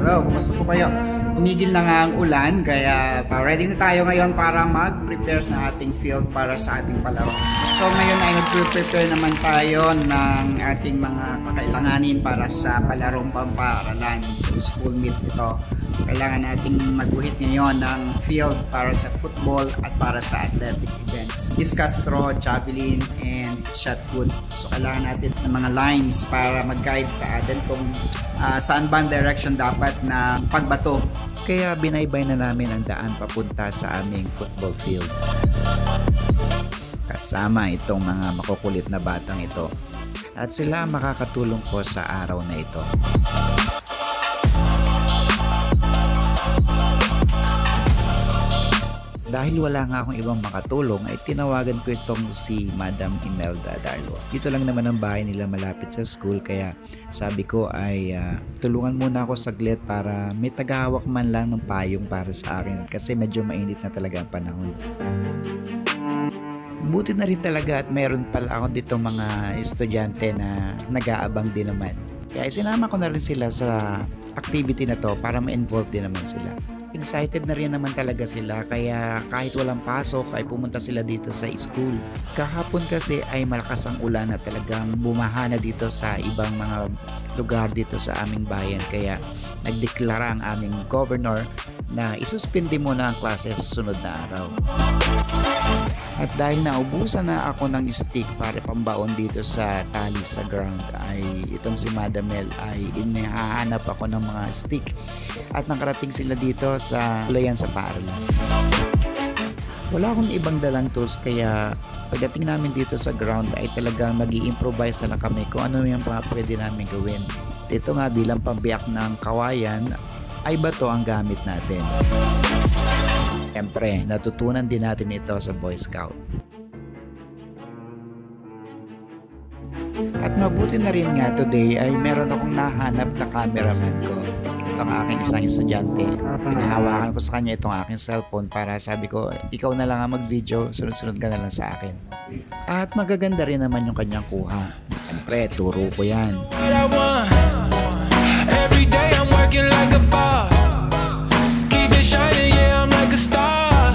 Hello, kumusta po kayo? Tumigil na nga ang ulan, kaya ready na tayo ngayon para mag-prepare na ating field para sa ating palaro. So ngayon ay nag-prepare naman tayo ng ating mga kakailanganin para sa palarong pamparalan. So school meet ito. Kailangan nating maguhit ngayon ng field para sa football at para sa athletic events. Discus throw, javelin, and shot put. So kailangan natin ng mga lines para mag-guide sa atin kung saan ba ang direction dapat na pagbato. Kaya binaybay na namin ang daan papunta sa aming football field. Kasama itong mga makukulit na batang ito. At sila makakatulong ko sa araw na ito. Dahil wala nga akong ibang makatulong ay tinawagan ko itong si Madam Imelda Darlo. Dito lang naman ang bahay nila malapit sa school, kaya sabi ko ay tulungan muna ako saglit para may tagahawak man lang ng payong para sa akin kasi medyo mainit na talaga ang panahon. Buti na rin talaga at meron pala ako dito mga estudyante na nag-aabang din naman. Kaya sinama ko na rin sila sa activity na to para ma-involve din naman sila. Excited na rin naman talaga sila, kaya kahit walang pasok ay pumunta sila dito sa school. Kahapon kasi ay malakas ang ulan at talagang bumaha na dito sa ibang mga lugar dito sa aming bayan, kaya nagdeklara ang aming governor na isuspindi muna ang klase sa sunod na araw. At dahil naubusan na ako ng stick para pambaon dito sa tali sa ground, ay itong si Madam Mel ay inihahanap ako ng mga stick at nakarating sila dito sa ulayan sa paaralan. Wala akong ibang dalang tools, kaya pagdating namin dito sa ground ay talagang nag-i-improvise na lang kami kung ano yung mga pwede namin gawin. Dito nga bilang pambiyak ng kawayan ay bato ang gamit natin. Siyempre, natutunan din natin ito sa Boy Scout. At mabuti na rin nga today ay meron akong nahanap na cameraman ko. Ito ang aking isang estudyante. Pinahawakan ko sa kanya itong aking cellphone para sabi ko, ikaw na lang ang mag-video, sunod-sunod ka na lang sa akin. At magaganda rin naman yung kanyang kuha. Siyempre, turo ko yan. Everyday I'm working like a boss. Keep it shining, yeah, I'm like a star.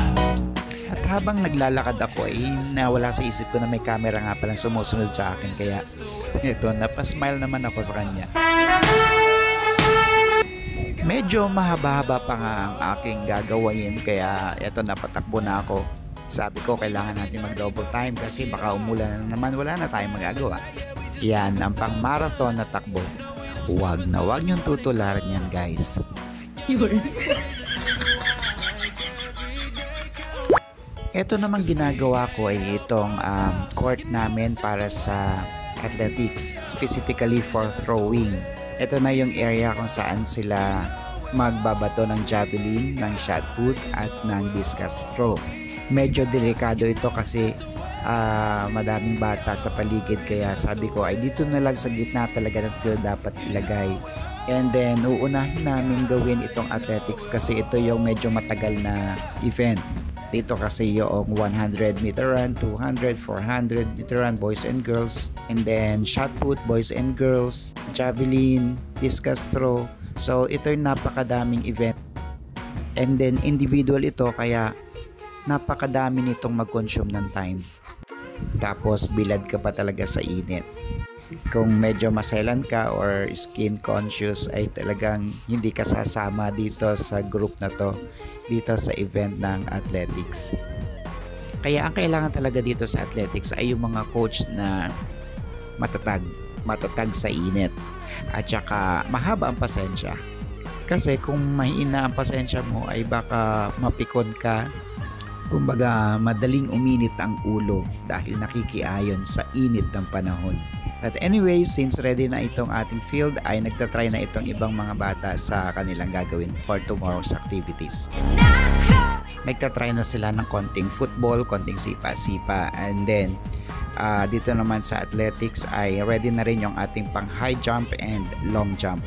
At habang naglalakad ako ay nawala sa isip ko na may camera nga palang sumusunod sa akin, kaya ito, napasmile naman ako sa kanya. Medyo mahaba-haba pa nga ang aking gagawin, kaya ito, napatakbo na ako. Sabi ko kailangan natin mag-double time kasi baka umulan na naman, wala na tayong magagawa. Yan ang pang-marathon na takbo. Huwag niyong tutularan yan, guys. Ito namang ginagawa ko ay itong court namin para sa athletics, specifically for throwing. Ito na yung area kung saan sila magbabato ng javelin, ng shot put at ng discus throw. Medyo delikado ito kasi madaming bata sa paligid, kaya sabi ko ay dito na lang sa gitna talaga ng field dapat ilagay. And then uunahin namin gawin itong athletics kasi ito yung medyo matagal na event. Dito kasi yung 100 meter run, 200, 400 meter run, boys and girls, and then shot put, boys and girls, javelin, discus throw. So ito yung napakadaming event, and then individual ito, kaya napakadami nitong mag-consume ng time. Tapos bilad ka pa talaga sa init. Kung medyo maselan ka or skin conscious ay talagang hindi ka sasama dito sa group na to, dito sa event ng athletics. Kaya ang kailangan talaga dito sa athletics ay yung mga coach na matatag sa init at saka mahaba ang pasensya. Kasi kung mahina ang pasensya mo ay baka mapikon ka. Kumbaga madaling uminit ang ulo dahil nakikiayon sa init ng panahon. But anyway, since ready na itong ating field ay nagtatry na itong ibang mga bata sa kanilang gagawin for tomorrow's activities. Nagtatry na sila ng konting football, konting sipa-sipa, and then dito naman sa athletics ay ready na rin yung ating pang high jump and long jump.